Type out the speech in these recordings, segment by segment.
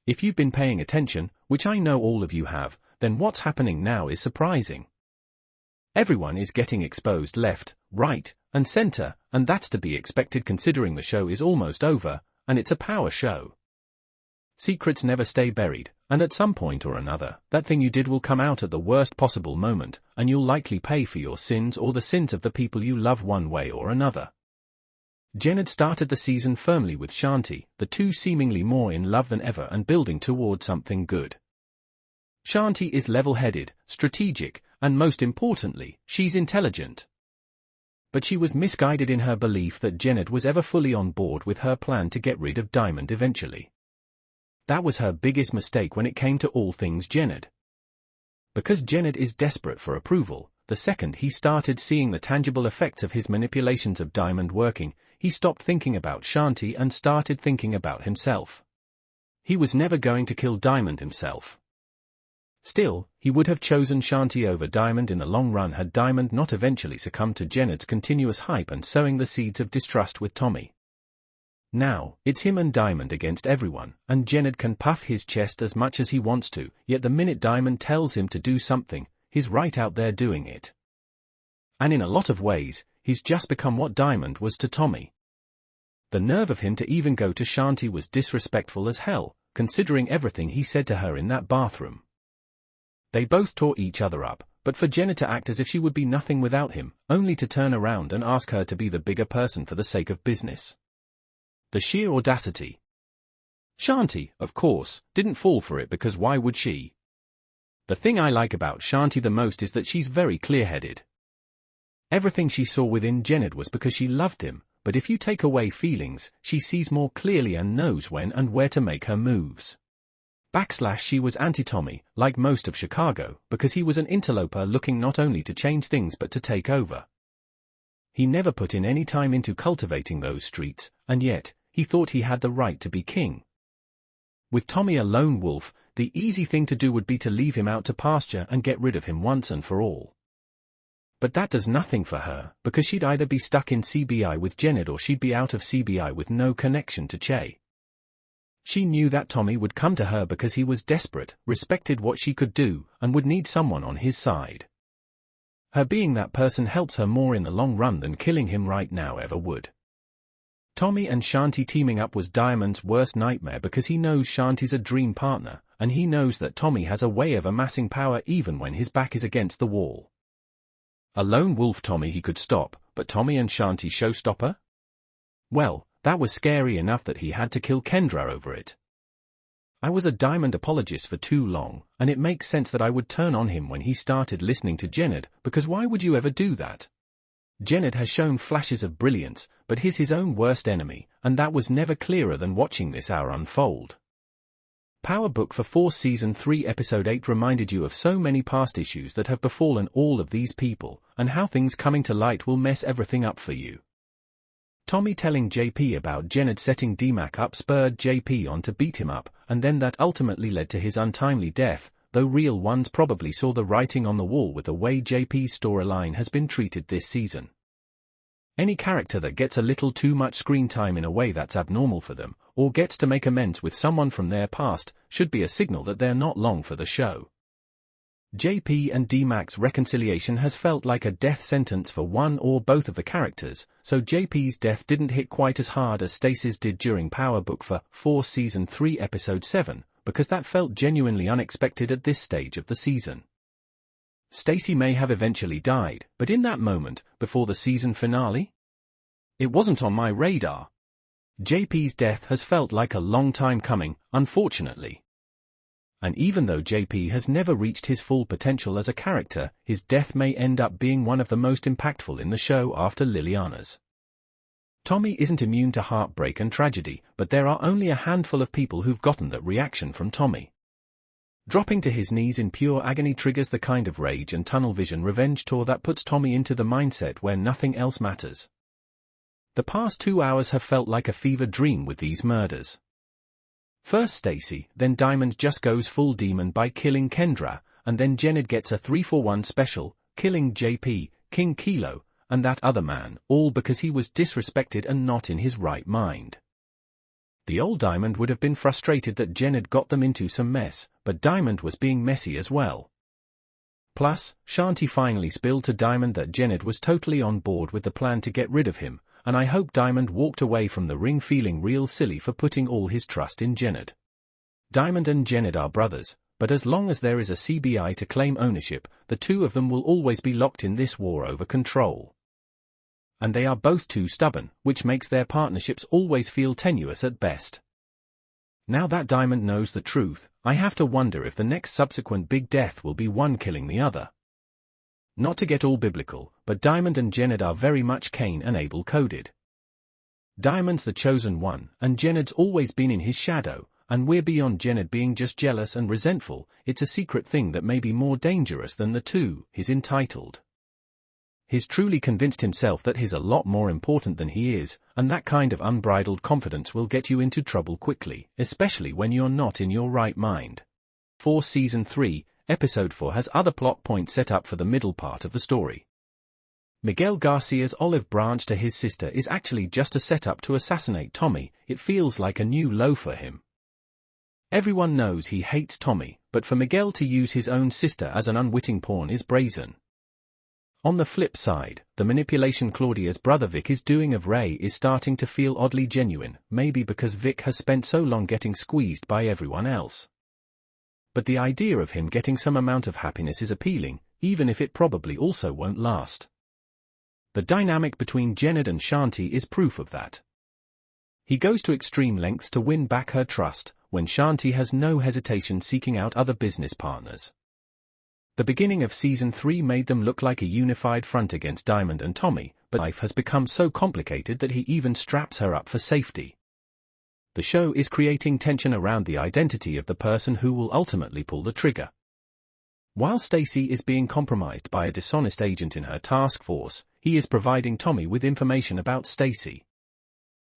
If you've been paying attention, which I know all of you have, then what's happening now is surprising. Everyone is getting exposed left, right, and center, and that's to be expected considering the show is almost over, and it's a power show. Secrets never stay buried, and at some point or another, that thing you did will come out at the worst possible moment, and you'll likely pay for your sins or the sins of the people you love one way or another. Jenard started the season firmly with Shanti, the two seemingly more in love than ever and building toward something good. Shanti is level-headed, strategic, and most importantly, she's intelligent. But she was misguided in her belief that Jenard was ever fully on board with her plan to get rid of Diamond eventually. That was her biggest mistake when it came to all things Jenard. Because Jenard is desperate for approval, the second he started seeing the tangible effects of his manipulations of Diamond working, he stopped thinking about Shanti and started thinking about himself. He was never going to kill Diamond himself. Still, he would have chosen Shanti over Diamond in the long run had Diamond not eventually succumbed to Jenard's continuous hype and sowing the seeds of distrust with Tommy. Now, it's him and Diamond against everyone, and Jenard can puff his chest as much as he wants to, yet the minute Diamond tells him to do something, he's right out there doing it. And in a lot of ways, he's just become what Diamond was to Tommy. The nerve of him to even go to Shanti was disrespectful as hell, considering everything he said to her in that bathroom. They both tore each other up, but for Jenard to act as if she would be nothing without him, only to turn around and ask her to be the bigger person for the sake of business. The sheer audacity. Shanti, of course, didn't fall for it because why would she? The thing I like about Shanti the most is that she's very clear-headed. Everything she saw within Jenard was because she loved him, but if you take away feelings, she sees more clearly and knows when and where to make her moves. She was anti-Tommy, like most of Chicago, because he was an interloper looking not only to change things but to take over. He never put in any time into cultivating those streets, and yet, he thought he had the right to be king. With Tommy a lone wolf, the easy thing to do would be to leave him out to pasture and get rid of him once and for all. But that does nothing for her, because she'd either be stuck in CBI with Jenard or she'd be out of CBI with no connection to Che. She knew that Tommy would come to her because he was desperate, respected what she could do, and would need someone on his side. Her being that person helps her more in the long run than killing him right now ever would. Tommy and Shanti teaming up was Diamond's worst nightmare because he knows Shanti's a dream partner, and he knows that Tommy has a way of amassing power even when his back is against the wall. A lone wolf Tommy he could stop, but Tommy and Shanti showstopper? Well, that was scary enough that he had to kill Kendra over it. I was a Diamond apologist for too long, and it makes sense that I would turn on him when he started listening to Jenard, because why would you ever do that? Jenard has shown flashes of brilliance, but he's his own worst enemy, and that was never clearer than watching this hour unfold. Power Book for 4 Season 3 Episode 8 reminded you of so many past issues that have befallen all of these people, and how things coming to light will mess everything up for you. Tommy telling JP about Jenard setting DMAC up spurred JP on to beat him up, and then that ultimately led to his untimely death, though real ones probably saw the writing on the wall with the way JP's storyline has been treated this season. Any character that gets a little too much screen time in a way that's abnormal for them, or gets to make amends with someone from their past, should be a signal that they're not long for the show. JP and DMAC's reconciliation has felt like a death sentence for one or both of the characters, so JP's death didn't hit quite as hard as Stacy's did during Power Book for 4 Season 3 Episode 7, because that felt genuinely unexpected at this stage of the season. Stacy may have eventually died, but in that moment, before the season finale? It wasn't on my radar. JP's death has felt like a long time coming, unfortunately. And even though JP has never reached his full potential as a character, his death may end up being one of the most impactful in the show after Liliana's. Tommy isn't immune to heartbreak and tragedy, but there are only a handful of people who've gotten that reaction from Tommy. Dropping to his knees in pure agony triggers the kind of rage and tunnel vision revenge tour that puts Tommy into the mindset where nothing else matters. The past 2 hours have felt like a fever dream with these murders. First Stacy, then Diamond just goes full demon by killing Kendra, and then Jenard gets a 3-for-1 special, killing JP, King Kilo, and that other man, all because he was disrespected and not in his right mind. The old Diamond would have been frustrated that Jenard got them into some mess, but Diamond was being messy as well. Plus, Shanti finally spilled to Diamond that Jenard was totally on board with the plan to get rid of him, and I hope Diamond walked away from the ring feeling real silly for putting all his trust in Jenard. Diamond and Jenard are brothers, but as long as there is a CBI to claim ownership, the two of them will always be locked in this war over control. And they are both too stubborn, which makes their partnerships always feel tenuous at best. Now that Diamond knows the truth, I have to wonder if the next subsequent big death will be one killing the other. Not to get all biblical, but Diamond and Jenard are very much Cain and Abel coded. Diamond's the chosen one, and Jenard's always been in his shadow, and we're beyond Jenard being just jealous and resentful. It's a secret thing that may be more dangerous than the two. He's entitled. He's truly convinced himself that he's a lot more important than he is, and that kind of unbridled confidence will get you into trouble quickly, especially when you're not in your right mind. For Season 3, Episode 4 has other plot points set up for the middle part of the story. Miguel Garcia's olive branch to his sister is actually just a setup to assassinate Tommy. It feels like a new low for him. Everyone knows he hates Tommy, but for Miguel to use his own sister as an unwitting pawn is brazen. On the flip side, the manipulation Claudia's brother Vic is doing of Ray is starting to feel oddly genuine, maybe because Vic has spent so long getting squeezed by everyone else. But the idea of him getting some amount of happiness is appealing, even if it probably also won't last. The dynamic between Jenard and Shanti is proof of that. He goes to extreme lengths to win back her trust, when Shanti has no hesitation seeking out other business partners. The beginning of Season 3 made them look like a unified front against Diamond and Tommy, but life has become so complicated that he even straps her up for safety. The show is creating tension around the identity of the person who will ultimately pull the trigger. While Stacy is being compromised by a dishonest agent in her task force, he is providing Tommy with information about Stacy.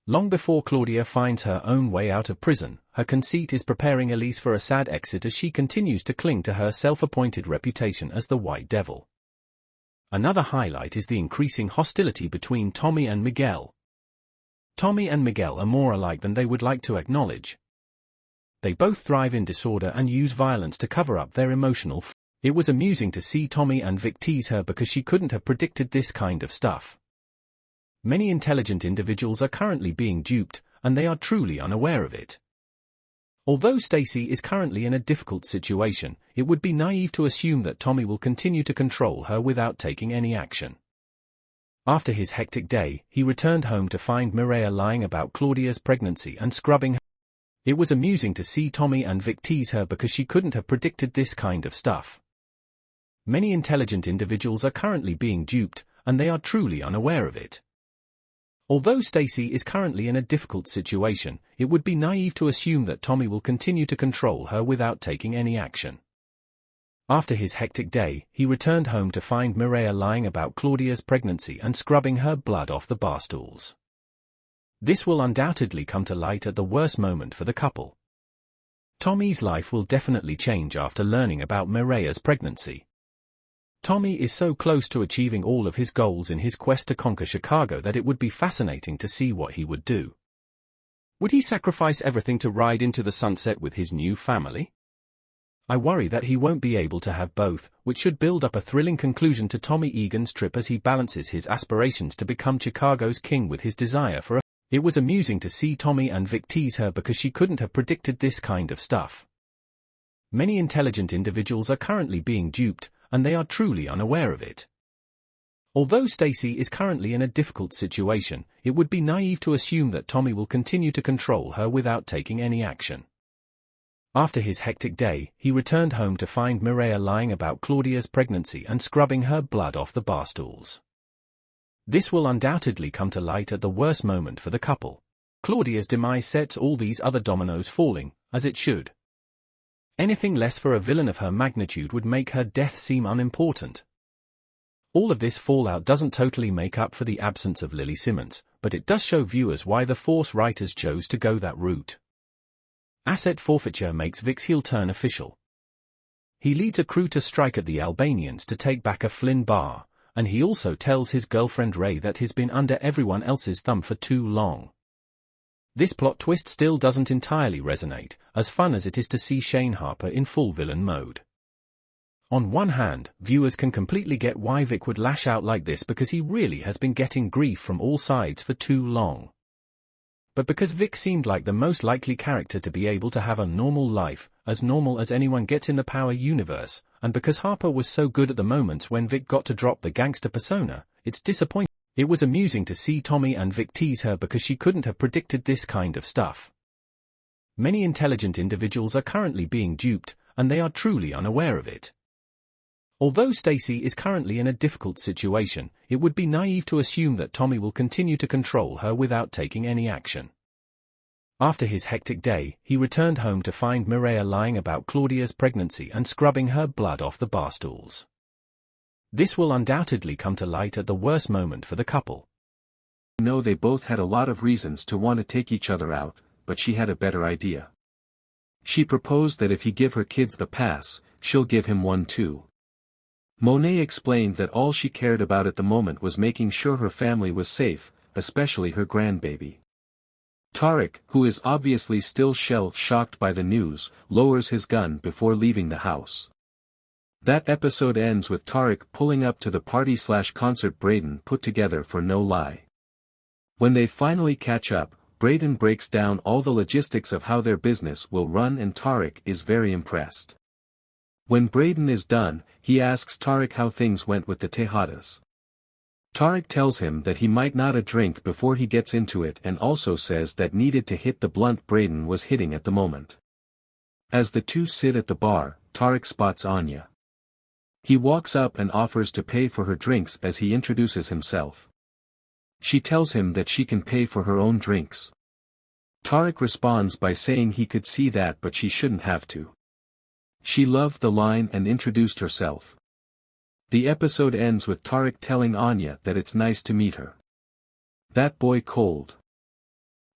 Long before Claudia finds her own way out of prison, her conceit is preparing Elise for a sad exit as she continues to cling to her self-appointed reputation as the White Devil. Another highlight is the increasing hostility between Tommy and Miguel. Tommy and Miguel are more alike than they would like to acknowledge. They both thrive in disorder and use violence to cover up their emotional It was amusing to see Tommy and Vic tease her because she couldn't have predicted this kind of stuff. Many intelligent individuals are currently being duped, and they are truly unaware of it. Although Stacy is currently in a difficult situation, it would be naive to assume that Tommy will continue to control her without taking any action. After his hectic day, he returned home to find Mireia lying about Claudia's pregnancy and scrubbing her. It was amusing to see Tommy and Vic tease her because she couldn't have predicted this kind of stuff. Many intelligent individuals are currently being duped, and they are truly unaware of it. Although Stacy is currently in a difficult situation, it would be naive to assume that Tommy will continue to control her without taking any action. After his hectic day, he returned home to find Mireia lying about Claudia's pregnancy and scrubbing her blood off the bar stools. This will undoubtedly come to light at the worst moment for the couple. Tommy's life will definitely change after learning about Mireia's pregnancy. Tommy is so close to achieving all of his goals in his quest to conquer Chicago that it would be fascinating to see what he would do. Would he sacrifice everything to ride into the sunset with his new family? I worry that he won't be able to have both, which should build up a thrilling conclusion to Tommy Egan's trip as he balances his aspirations to become Chicago's king with his desire for a... It was amusing to see Tommy and Vic tease her because she couldn't have predicted this kind of stuff. Many intelligent individuals are currently being duped, and they are truly unaware of it. Although Stacy is currently in a difficult situation, it would be naive to assume that Tommy will continue to control her without taking any action. After his hectic day, he returned home to find Mireia lying about Claudia's pregnancy and scrubbing her blood off the bar stools. This will undoubtedly come to light at the worst moment for the couple. Claudia's demise sets all these other dominoes falling, as it should. Anything less for a villain of her magnitude would make her death seem unimportant. All of this fallout doesn't totally make up for the absence of Lily Simmons, but it does show viewers why the Force writers chose to go that route. Asset forfeiture makes Vic's heel turn official. He leads a crew to strike at the Albanians to take back a Flynn bar, and he also tells his girlfriend Ray that he's been under everyone else's thumb for too long. This plot twist still doesn't entirely resonate, as fun as it is to see Shane Harper in full villain mode. On one hand, viewers can completely get why Vic would lash out like this because he really has been getting grief from all sides for too long. But because Vic seemed like the most likely character to be able to have a normal life, as normal as anyone gets in the Power universe, and because Harper was so good at the moments when Vic got to drop the gangster persona, it's disappointing. It was amusing to see Tommy and Vic tease her because she couldn't have predicted this kind of stuff. Many intelligent individuals are currently being duped, and they are truly unaware of it. Although Stacy is currently in a difficult situation, it would be naive to assume that Tommy will continue to control her without taking any action. After his hectic day, he returned home to find Mireya lying about Claudia's pregnancy and scrubbing her blood off the bar stools. This will undoubtedly come to light at the worst moment for the couple. No, they both had a lot of reasons to want to take each other out, but she had a better idea. She proposed that if he give her kids the pass, she'll give him one too. Monet explained that all she cared about at the moment was making sure her family was safe, especially her grandbaby. Tariq, who is obviously still shell-shocked by the news, lowers his gun before leaving the house. That episode ends with Tariq pulling up to the party/concert Brayden put together for No Lie. When they finally catch up, Brayden breaks down all the logistics of how their business will run and Tariq is very impressed. When Brayden is done, he asks Tariq how things went with the Tejadas. Tariq tells him that he might not drink before he gets into it and also says that needed to hit the blunt Brayden was hitting at the moment. As the two sit at the bar, Tariq spots Anya. He walks up and offers to pay for her drinks as he introduces himself. She tells him that she can pay for her own drinks. Tariq responds by saying he could see that but she shouldn't have to. She loved the line and introduced herself. The episode ends with Tariq telling Anya that it's nice to meet her. That boy cold.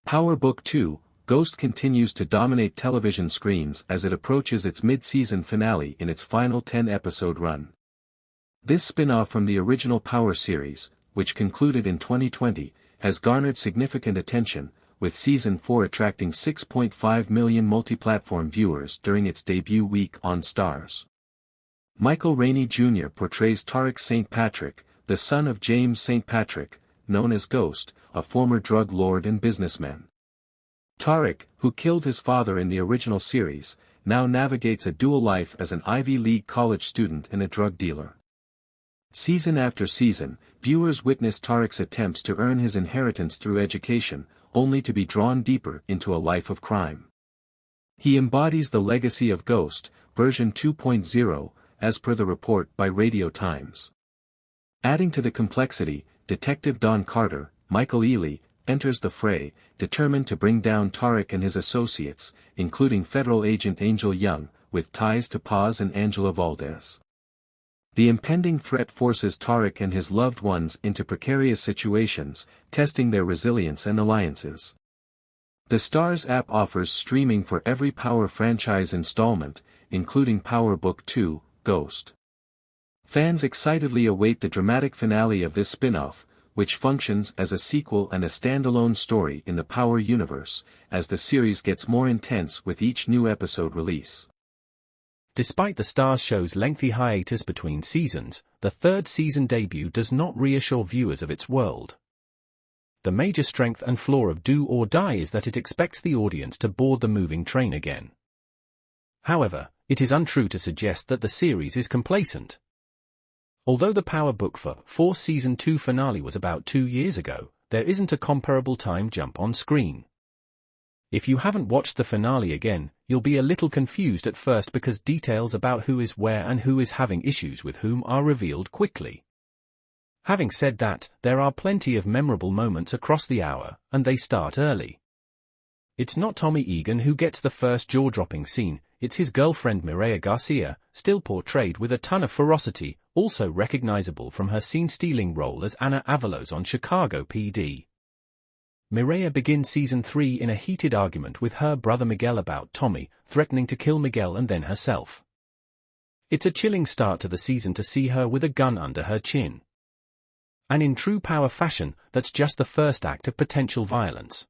Power Book 2, Ghost continues to dominate television screens as it approaches its mid-season finale in its final 10-episode run. This spin-off from the original Power series, which concluded in 2020, has garnered significant attention, with Season 4 attracting 6.5 million multi-platform viewers during its debut week on Starz. Michael Rainey Jr. portrays Tariq St. Patrick, the son of James St. Patrick, known as Ghost, a former drug lord and businessman. Tariq, who killed his father in the original series, now navigates a dual life as an Ivy League college student and a drug dealer. Season after season, viewers witness Tariq's attempts to earn his inheritance through education, only to be drawn deeper into a life of crime. He embodies the legacy of Ghost, version 2.0, as per the report by Radio Times. Adding to the complexity, Detective Don Carter, Michael Ealy, enters the fray, determined to bring down Tariq and his associates, including federal agent Angel Young, with ties to Paz and Angela Valdez. The impending threat forces Tariq and his loved ones into precarious situations, testing their resilience and alliances. The Starz app offers streaming for every Power franchise installment, including Power Book 2, Ghost. Fans excitedly await the dramatic finale of this spin-off, which functions as a sequel and a standalone story in the Power universe, as the series gets more intense with each new episode release. Despite the Starz show's lengthy hiatus between seasons, the third season debut does not reassure viewers of its world. The major strength and flaw of Do or Die is that it expects the audience to board the moving train again. However, it is untrue to suggest that the series is complacent. Although the Power Book 4 Season 2 finale was about 2 years ago, there isn't a comparable time jump on screen. If you haven't watched the finale again, you'll be a little confused at first because details about who is where and who is having issues with whom are revealed quickly. Having said that, there are plenty of memorable moments across the hour, and they start early. It's not Tommy Egan who gets the first jaw-dropping scene, it's his girlfriend Mireya Garcia, still portrayed with a ton of ferocity, also recognizable from her scene-stealing role as Anna Avalos on Chicago PD. Mireya begins Season 3 in a heated argument with her brother Miguel about Tommy, threatening to kill Miguel and then herself. It's a chilling start to the season to see her with a gun under her chin. And in true Power fashion, that's just the first act of potential violence.